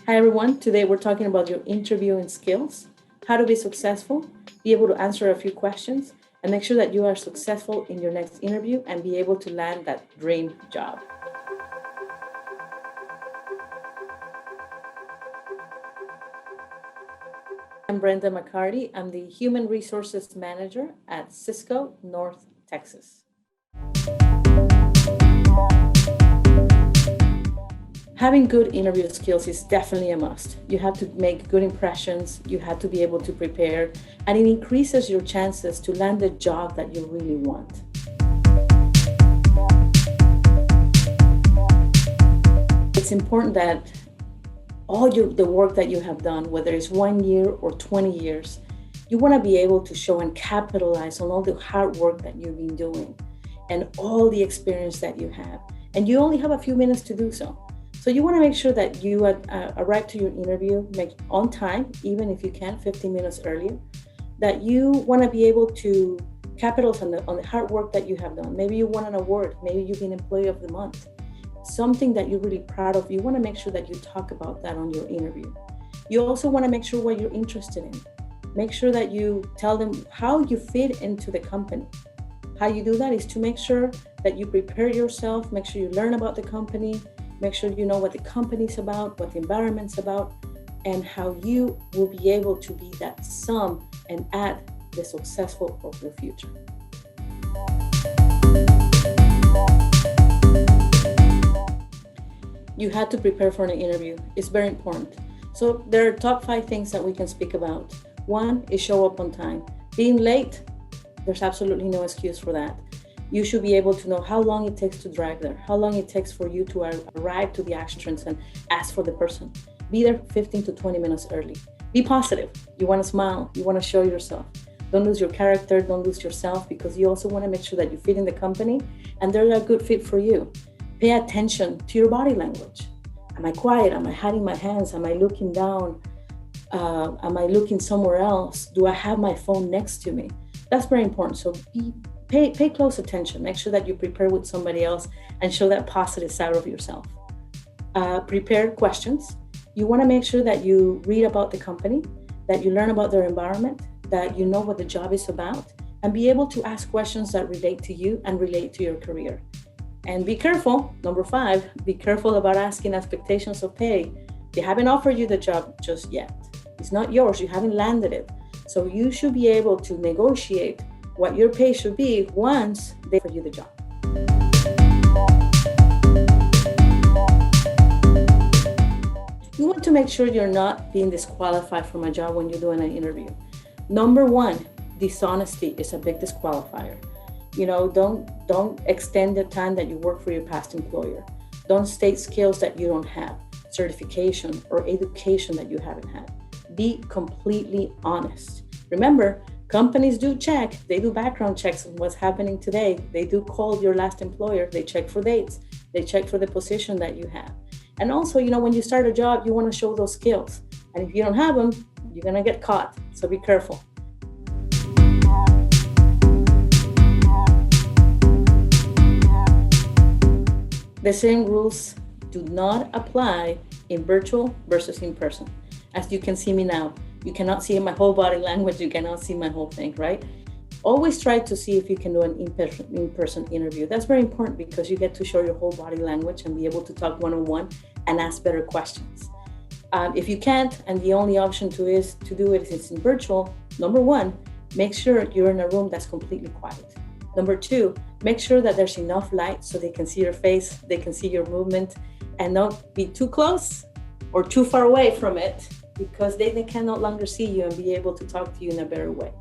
Hi, everyone. Today we're talking about your interviewing skills, how to be successful, be able to answer a few questions, and make sure that you are successful in your next interview and be able to land that dream job. I'm Brenda McCarty. I'm the Human Resources Manager at Cisco North Texas. Having good interview skills is definitely a must. You have to make good impressions, you have to be able to prepare, and it increases your chances to land the job that you really want. It's important that the work that you have done, whether it's 1 year or 20 years, you want to be able to show and capitalize on all the hard work that you've been doing and all the experience that you have. And you only have a few minutes to do so. So you want to make sure that you arrive to your interview on time, even if you can, 15 minutes earlier, that you want to be able to capitalize on the hard work that you have done. Maybe you won an award, maybe you've been Employee of the Month, something that you're really proud of. You want to make sure that you talk about that on your interview. You also want to make sure what you're interested in. Make sure that you tell them how you fit into the company. How you do that is to make sure that you prepare yourself, make sure you learn about the company, make sure you know what the company's about, what the environment's about, and how you will be able to be that sum and add the successful of the future. You have to prepare for an interview. It's very important. So there are top 5 things that we can speak about. 1 is show up on time. Being late, there's absolutely no excuse for that. You should be able to know how long it takes to drive there, how long it takes for you to arrive to the entrance and ask for the person. Be there 15 to 20 minutes early. Be positive. You want to smile. You want to show yourself. Don't lose your character. Don't lose yourself, because you also want to make sure that you fit in the company and they're a good fit for you. Pay attention to your body language. Am I quiet? Am I hiding my hands? Am I looking down? Am I looking somewhere else? Do I have my phone next to me? That's very important. So pay close attention. Make sure that you prepare with somebody else and show that positive side of yourself. Prepare questions. You want to make sure that you read about the company, that you learn about their environment, that you know what the job is about, and be able to ask questions that relate to you and relate to your career. And be careful, number 5, be careful about asking expectations of pay. They haven't offered you the job just yet. It's not yours, you haven't landed it. So you should be able to negotiate what your pay should be once they offer you the job. You want to make sure you're not being disqualified from a job when you're doing an interview. Number 1, dishonesty is a big disqualifier. Don't extend the time that you work for your past employer. Don't state skills that you don't have, certification or education that you haven't had. Be completely honest. Remember, companies do check. They do background checks on what's happening today. They do call your last employer. They check for dates. They check for the position that you have. And also, when you start a job, you want to show those skills. And if you don't have them, you're going to get caught. So be careful. The same rules do not apply in virtual versus in person. As you can see me now, you cannot see my whole body language, you cannot see my whole thing, right? Always try to see if you can do an in-person interview. That's very important because you get to show your whole body language and be able to talk one-on-one and ask better questions. If you can't, and the only option to do it is in virtual, number 1, make sure you're in a room that's completely quiet. Number 2, make sure that there's enough light so they can see your face, they can see your movement, and not be too close or too far away from it, because they can no longer see you and be able to talk to you in a better way.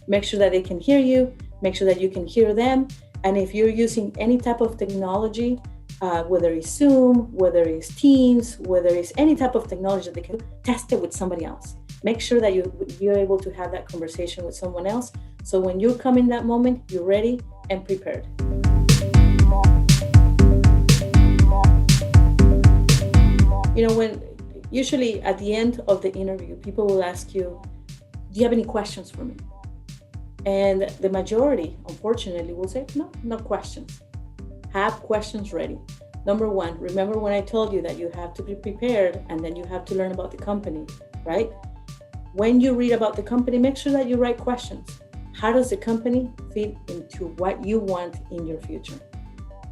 Make sure that they can hear you, make sure that you can hear them. And if you're using any type of technology, whether it's Zoom, whether it's Teams, whether it's any type of technology that they can test it with somebody else. Make sure that you're able to have that conversation with someone else. So when you come in that moment, you're ready and prepared. Usually at the end of the interview, people will ask you, do you have any questions for me? And the majority, unfortunately, will say, no questions. Have questions ready. Number one, remember when I told you that you have to be prepared and then you have to learn about the company, right? When you read about the company, make sure that you write questions. How does the company fit into what you want in your future?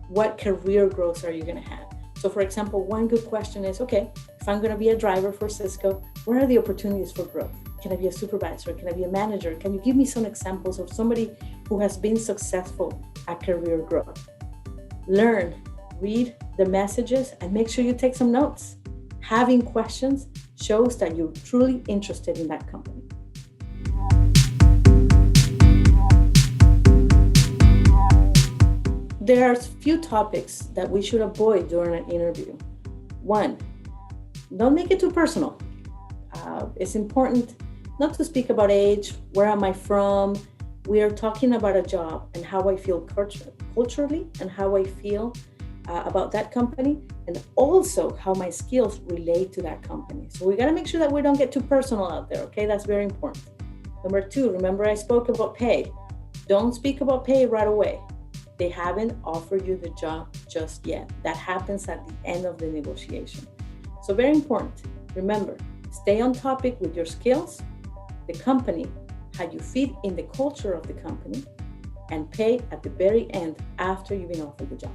What career growth are you going to have? So for example, one good question is, okay, if I'm going to be a driver for Cisco, what are the opportunities for growth? Can I be a supervisor? Can I be a manager? Can you give me some examples of somebody who has been successful at career growth? Learn, read the messages, and make sure you take some notes. Having questions shows that you're truly interested in that company. There are a few topics that we should avoid during an interview. One, don't make it too personal. It's important not to speak about age, where am I from. We are talking about a job and how I feel culturally and how I feel about that company, and also how my skills relate to that company. So we got to make sure that we don't get too personal out there, okay? That's very important. Number two, remember I spoke about pay. Don't speak about pay right away. They haven't offered you the job just yet. That happens at the end of the negotiation. So very important. Remember, stay on topic with your skills, the company, how you fit in the culture of the company, and pay at the very end after you've been offered the job.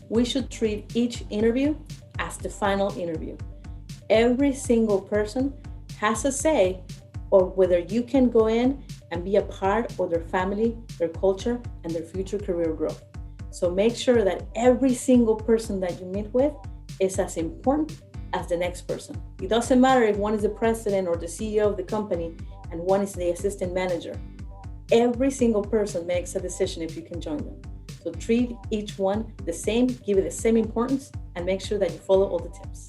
We should treat each interview as the final interview. Every single person has a say on whether you can go in and be a part of their family, their culture, and their future career growth. So make sure that every single person that you meet with is as important as the next person. It doesn't matter if one is the president or the CEO of the company and one is the assistant manager. Every single person makes a decision if you can join them. So treat each one the same, give it the same importance, and make sure that you follow all the tips.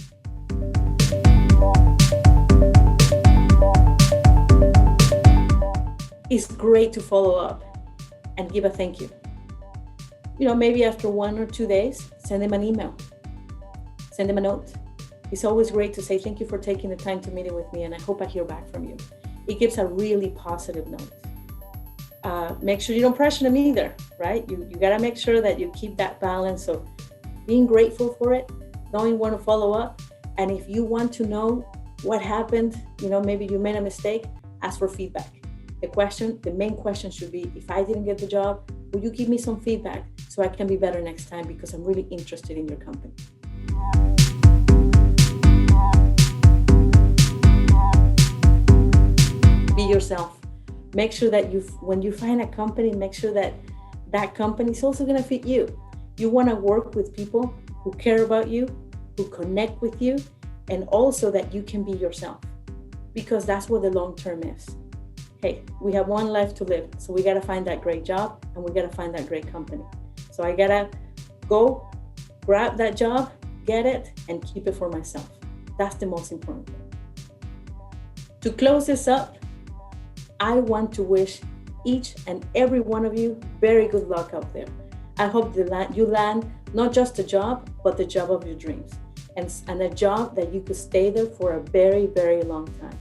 It's great to follow up and give a thank you. Maybe after 1 or 2 days, send them an email, send them a note. It's always great to say thank you for taking the time to meet with me, and I hope I hear back from you. It gives a really positive note. Make sure you don't pressure them either, right? You got to make sure that you keep that balance of being grateful for it, knowing when to follow up. And if you want to know what happened, maybe you made a mistake, ask for feedback. The main question should be, if I didn't get the job, will you give me some feedback so I can be better next time, because I'm really interested in your company. Be yourself. Make sure that when you find a company, make sure that that company is also going to fit you. You want to work with people who care about you, who connect with you, and also that you can be yourself, because that's what the long term is. Hey, we have one life to live, so we got to find that great job and we got to find that great company. So I got to go grab that job, get it, and keep it for myself. That's the most important thing. To close this up, I want to wish each and every one of you very good luck out there. I hope you land not just a job, but the job of your dreams, and a job that you could stay there for a very, very long time.